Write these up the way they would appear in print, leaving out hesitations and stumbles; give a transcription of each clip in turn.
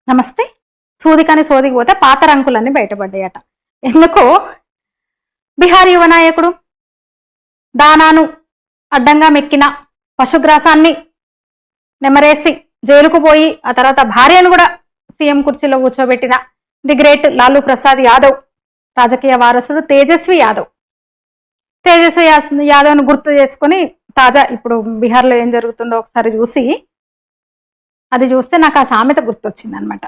నమస్తే. సూదికని సోదికి పోతే పాత రంకులన్నీ బయటపడ్డాయట. ఎందుకో బీహార్ యువ నాయకుడు దానాను అడ్డంగా మెక్కిన పశుగ్రాసాన్ని నెమరేసి జైలుకు పోయి ఆ తర్వాత భార్యను కూడా సీఎం కుర్చీలో కూర్చోబెట్టిన ది గ్రేట్ లాలూ ప్రసాద్ యాదవ్ రాజకీయ వారసుడు తేజస్వి యాదవ్ను గుర్తు చేసుకుని తాజా ఇప్పుడు బీహార్లో ఏం జరుగుతుందో ఒకసారి చూస్తే నాకు ఆ సామెత గుర్తొచ్చింది అనమాట.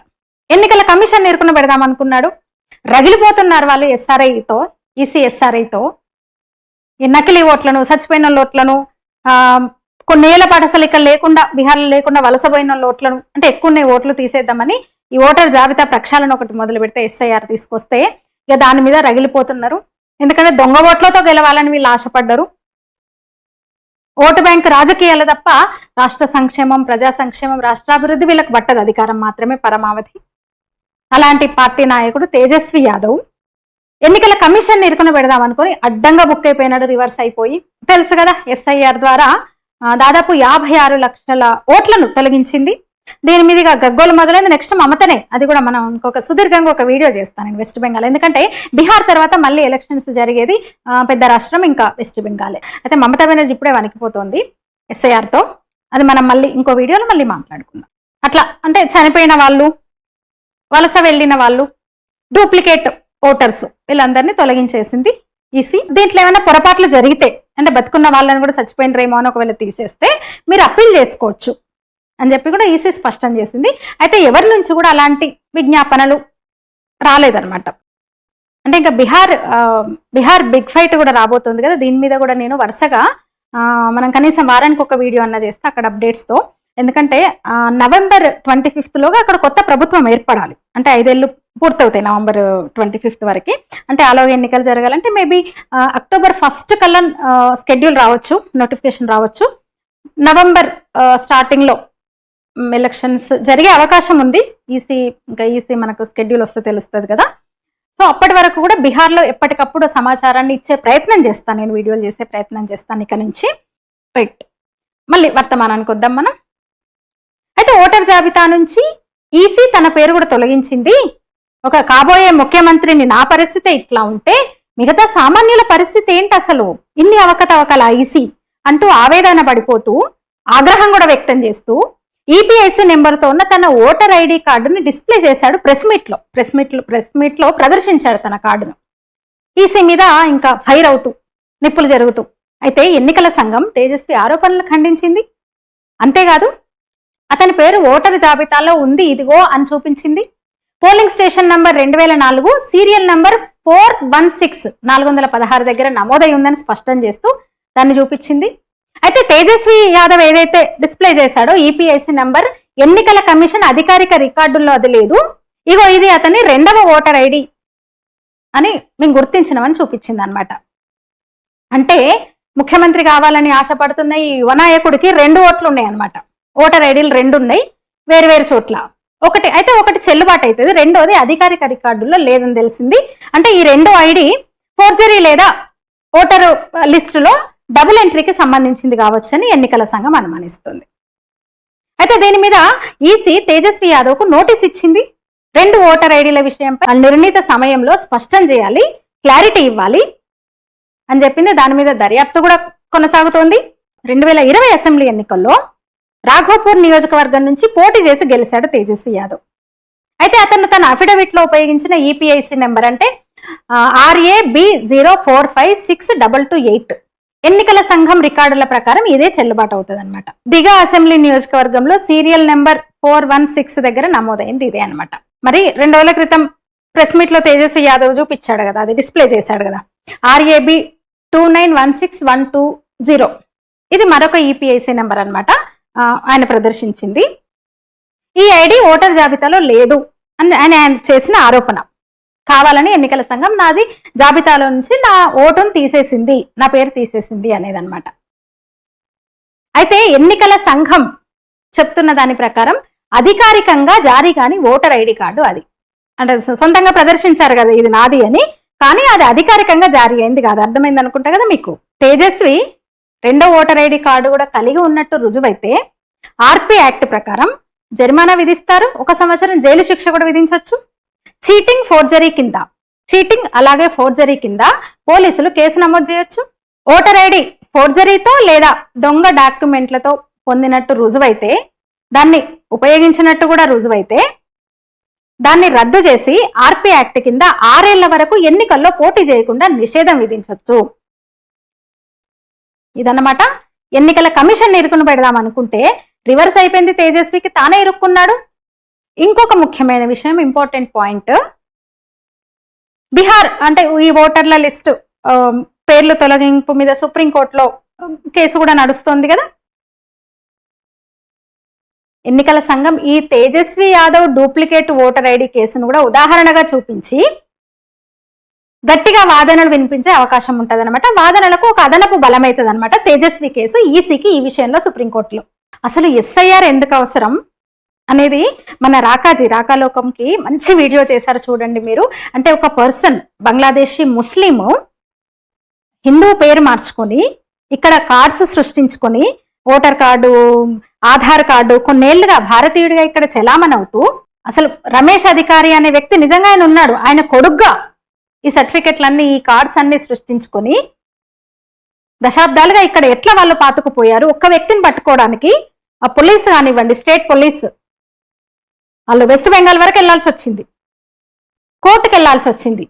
ఎన్నికల కమిషన్ ఎరుకున పెడదాం అనుకున్నాడు. రగిలిపోతున్నారు వాళ్ళు ఈసీఎస్ఆర్ఐతో ఈ నకిలీ ఓట్లను, చచ్చిపోయిన ఓట్లను, కొన్నేళ్ల పాటు అసలు ఇక్కడ లేకుండా బీహార్లో లేకుండా వలసపోయిన ఓట్లను, అంటే ఎక్కువ ఓట్లు తీసేద్దామని ఈ ఓటర్ జాబితా ప్రక్షాళన ఒకటి మొదలు పెడితే ఎస్ఐఆర్ తీసుకొస్తే ఇక దాని మీద రగిలిపోతున్నారు. ఎందుకంటే దొంగ ఓట్లతో గెలవాలని వీళ్ళు ఆశపడ్డారు. ఓటు బ్యాంక్ రాజకీయాలు తప్ప రాష్ట్ర సంక్షేమం, ప్రజా సంక్షేమం, రాష్ట్రాభివృద్ధి వీళ్ళకి పట్టదు. అధికారం మాత్రమే పరమావధి. అలాంటి పార్టీ నాయకుడు తేజస్వి యాదవ్ ఎన్నికల కమిషన్ ఇరుకున పెడదాం అనుకుని అడ్డంగా బుక్ అయిపోయినాడు. రివర్స్ అయిపోయి తెలుసు కదా, ఎస్ఐఆర్ ద్వారా దాదాపు 56 లక్షల ఓట్లను తొలగించింది. దీని మీదుగా గగ్గోలు మొదలైంది. నెక్స్ట్ మమతనే, అది కూడా మనం ఇంకొక సుదీర్ఘంగా ఒక వీడియో చేస్తాను నేను వెస్ట్ బెంగాల్. ఎందుకంటే బీహార్ తర్వాత మళ్ళీ ఎలక్షన్స్ జరిగేది పెద్ద రాష్ట్రం ఇంకా వెస్ట్ బెంగాలే. అయితే మమతా బెనర్జీ ఇప్పుడే వణికిపోతుంది ఎస్ఐఆర్తో. అది మనం మళ్ళీ ఇంకో వీడియోలో మళ్ళీ మాట్లాడుకుందాం. అట్లా అంటే చనిపోయిన వాళ్ళు, వలస వెళ్ళిన వాళ్ళు, డూప్లికేట్ ఓటర్స్ వీళ్ళందరినీ తొలగించేసింది ఈసీ. దీంట్లో ఏమైనా పొరపాట్లు జరిగితే, అంటే బతుకున్న వాళ్ళని కూడా చచ్చిపోయినరేమో అని ఒకవేళ తీసేస్తే మీరు అప్పీల్ చేసుకోవచ్చు అని చెప్పి కూడా ఈసీ స్పష్టం చేసింది. అయితే ఎవరి నుంచి కూడా అలాంటి విజ్ఞాపనలు రాలేదన్నమాట. అంటే ఇంకా బీహార్ బిగ్ ఫైట్ కూడా రాబోతుంది కదా, దీని మీద కూడా నేను వరుసగా మనం కనీసం వారానికి ఒక వీడియో అన్న చేస్తే అక్కడ అప్డేట్స్తో. ఎందుకంటే November 25 అక్కడ కొత్త ప్రభుత్వం ఏర్పడాలి. అంటే 5 ఏళ్ళు పూర్తవుతాయి November 25 వరకు. అంటే ఆలోగా ఎన్నికలు జరగాలంటే మేబీ October 1 కల్లా స్కెడ్యూల్ రావచ్చు, నోటిఫికేషన్ రావచ్చు. November స్టార్టింగ్లో ఎలక్షన్స్ జరిగే అవకాశం ఉంది. ఈసీ మనకు స్కెడ్యూల్ వస్తే తెలుస్తుంది కదా. సో అప్పటి వరకు కూడా బీహార్లో ఎప్పటికప్పుడు సమాచారాన్ని ఇచ్చే ప్రయత్నం చేస్తాను, నేను వీడియోలు చేసే ప్రయత్నం చేస్తాను ఇక నుంచి. రైట్, మళ్ళీ వర్తమానానికి వద్దాం మనం. అయితే ఓటర్ జాబితా నుంచి ఈసీ తన పేరు కూడా తొలగించింది. ఒక కాబోయే ముఖ్యమంత్రిని నా పరిస్థితి ఇట్లా ఉంటే మిగతా సామాన్యుల పరిస్థితి ఏంటి, అసలు ఇన్ని అవకతవకల ఈసీ అంటూ ఆవేదన పడిపోతూ ఆగ్రహం కూడా వ్యక్తం చేస్తూ ఈపీఐసీ నెంబర్తో ఉన్న తన ఓటర్ ఐడి కార్డుని డిస్ప్లే చేశాడు ప్రెస్ మీట్లో ప్రదర్శించాడు తన కార్డును. ఈసీ మీద ఇంకా ఫైర్ అవుతూ నిప్పులు జరుగుతూ. అయితే ఎన్నికల సంఘం తేజస్వి ఆరోపణలు ఖండించింది. అంతేకాదు అతని పేరు ఓటర్ జాబితాలో ఉంది ఇదిగో అని చూపించింది. Polling station number 2004 serial number 416 దగ్గర నమోదై ఉందని స్పష్టం చేస్తూ దాన్ని చూపించింది. అయితే తేజస్వి యాదవ్ ఏదైతే డిస్ప్లే చేశాడో ఈపీఐసీ నంబర్ ఎన్నికల కమిషన్ అధికారిక రికార్డుల్లో అది లేదు, ఇగో ఇది అతని 2వ ఓటర్ ఐడి అని మేము గుర్తించినామని చూపించింది అనమాట. అంటే ముఖ్యమంత్రి కావాలని ఆశపడుతున్న ఈ యువ నాయకుడికి 2 ఓట్లు ఉన్నాయి అనమాట. ఓటర్ ఐడీలు 2 ఉన్నాయి వేరు చోట్ల. ఒకటి చెల్లుబాటు అవుతుంది, రెండోది అధికారిక రికార్డుల్లో లేదని తెలిసింది. అంటే ఈ 2వ ఐడి ఫోర్జరీ లేదా ఓటరు లిస్టులో డబుల్ ఎంట్రీకి సంబంధించింది కావచ్చని ఎన్నికల సంఘం అనుమానిస్తుంది. అయితే దీని మీద ఈసీ తేజస్వి యాదవ్కు నోటీస్ ఇచ్చింది. 2 ఓటర్ ఐడీల విషయంపై నిర్ణీత సమయంలో స్పష్టం చేయాలి, క్లారిటీ ఇవ్వాలి అని చెప్పింది. దాని మీద దర్యాప్తు కూడా కొనసాగుతోంది. 2020 అసెంబ్లీ ఎన్నికల్లో రాఘోపూర్ నియోజకవర్గం నుంచి పోటీ చేసి గెలిచాడు తేజస్వి యాదవ్. అయితే అతను తన అఫిడవిట్ లో ఉపయోగించిన ఈపీఐసీ నెంబర్ అంటే RAB04562228 ఎన్నికల సంఘం రికార్డుల ప్రకారం ఇదే చెల్లుబాటు అవుతుంది అనమాట. దిగా అసెంబ్లీ నియోజకవర్గంలో సీరియల్ నెంబర్ 416 దగ్గర నమోదైంది ఇదే అనమాట. మరి 2 రోజుల క్రితం ప్రెస్ మీట్ లో తేజస్వి యాదవ్ చూపించాడు కదా, అది డిస్ప్లే చేశాడు కదా, RAB29161220 ఇది మరొక ఈపీఐసీ నెంబర్ అనమాట. ఆయన ప్రదర్శించింది. ఈ ఐడి ఓటర్ జాబితాలో లేదు అని ఆయన చేసిన ఆరోపణ. కావాలని ఎన్నికల సంఘం నాది జాబితాలో నుంచి నా ఓటును తీసేసింది, నా పేరు తీసేసింది అనేదన్నమాట. అయితే ఎన్నికల సంఘం చెప్తున్న దాని ప్రకారం అధికారికంగా జారీ కాని ఓటర్ ఐడి కార్డు అది. అంటే సొంతంగా ప్రదర్శించారు కదా ఇది నాది అని, కానీ అది అధికారికంగా జారీ అయింది కాదు. అర్థమైంది అనుకుంటా కదా మీకు. తేజస్వి రెండో ఓటర్ ఐడి కార్డు కూడా కలిగి ఉన్నట్టు రుజువైతే ఆర్పీ యాక్ట్ ప్రకారం జరిమానా విధిస్తారు, 1 సంవత్సరం జైలు శిక్ష కూడా విధించవచ్చు. చీటింగ్ ఫోర్జరీ కింద, చీటింగ్ అలాగే ఫోర్జరీ కింద పోలీసులు కేసు నమోదు చేయొచ్చు. ఓటర్ ఐడి ఫోర్జరీతో లేదా దొంగ డాక్యుమెంట్లతో పొందినట్టు రుజువైతే, దాన్ని ఉపయోగించినట్టు కూడా రుజువైతే దాన్ని రద్దు చేసి ఆర్పీ యాక్ట్ కింద 6 ఏళ్ల వరకు ఎన్నికల్లో పోటీ చేయకుండా నిషేధం విధించవచ్చు. ఇదన్నమాట. ఎన్నికల కమిషన్ ఇరుకును పెడదాం అనుకుంటే రివర్స్ అయిపోయింది. తేజస్వికి తానే ఇరుక్కున్నాడు. ఇంకొక ముఖ్యమైన విషయం, ఇంపార్టెంట్ పాయింట్, బీహార్ అంటే ఈ ఓటర్ల లిస్టు పేర్లు తొలగింపు మీద సుప్రీంకోర్టులో కేసు కూడా నడుస్తోంది కదా. ఎన్నికల సంఘం ఈ Tejashwi Yadav duplicate voter ID కేసును కూడా ఉదాహరణగా చూపించి గట్టిగా వాదనలు వినిపించే అవకాశం ఉంటుంది అనమాట. వాదనలకు ఒక అదనపు బలమవుతుంది అనమాట తేజస్వి కేసు ఈసీకి ఈ విషయంలో సుప్రీంకోర్టులో. అసలు ఎస్ఐఆర్ ఎందుకు అవసరం అనేది మన రాకాలోకంకి మంచి వీడియో చేశారు, చూడండి మీరు. అంటే ఒక పర్సన్ బంగ్లాదేశీ ముస్లిం హిందూ పేరు మార్చుకొని ఇక్కడ కార్డ్స్ సృష్టించుకొని ఓటర్ కార్డు, ఆధార్ కార్డు కొన్నేళ్లుగా భారతీయుడిగా ఇక్కడ చెలామణవుతూ, అసలు రమేష్ అధికారి అనే వ్యక్తి నిజంగా ఆయన ఉన్నాడు, ఆయన కొడుగ్గా ఈ సర్టిఫికెట్లన్నీ, ఈ కార్డ్స్ అన్ని సృష్టించుకొని దశాబ్దాలుగా ఇక్కడ ఎట్లా వాళ్ళు పాతుకుపోయారు. ఒక్క వ్యక్తిని పట్టుకోవడానికి ఆ పోలీసు కానివ్వండి, స్టేట్ పోలీసు వాళ్ళు వెస్ట్ బెంగాల్ వరకు వెళ్లాల్సి వచ్చింది, కోర్టుకు వెళ్లాల్సి వచ్చింది.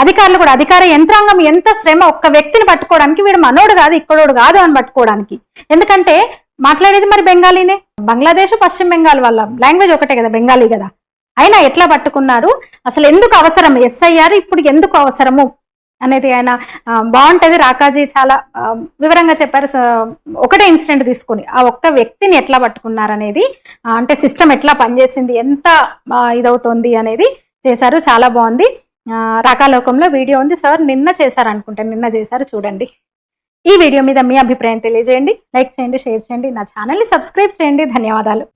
అధికారులు కూడా, అధికార యంత్రాంగం ఎంత శ్రమ ఒక్క వ్యక్తిని పట్టుకోవడానికి, వీడు మనోడు కాదు ఇక్కడోడు కాదు అని పట్టుకోవడానికి. ఎందుకంటే మాట్లాడేది మరి బెంగాలీనే, బంగ్లాదేశ్ పశ్చిమ బెంగాల్ వాళ్ళ లాంగ్వేజ్ ఒకటే కదా, బెంగాలీ కదా. అయినా ఎట్లా పట్టుకున్నారు, అసలు ఎందుకు అవసరం ఎస్ఐఆర్, ఇప్పుడు ఎందుకు అవసరము అనేది ఆయన బాగుంటది. రాకాజీ చాలా వివరంగా చెప్పారు. ఒకటే ఇన్సిడెంట్ తీసుకొని ఆ ఒక్క వ్యక్తిని ఎట్లా పట్టుకున్నారు అనేది, అంటే సిస్టమ్ ఎట్లా పనిచేసింది, ఎంత ఇదవుతోంది అనేది చేశారు. చాలా బాగుంది. రాకాలోకంలో వీడియో ఉంది. సార్ నిన్న చేశారు అనుకుంటా, నిన్న చేశారు, చూడండి. ఈ వీడియో మీద మీ అభిప్రాయం తెలియజేయండి, లైక్ చేయండి, షేర్ చేయండి, నా ఛానల్ని సబ్స్క్రైబ్ చేయండి. ధన్యవాదాలు.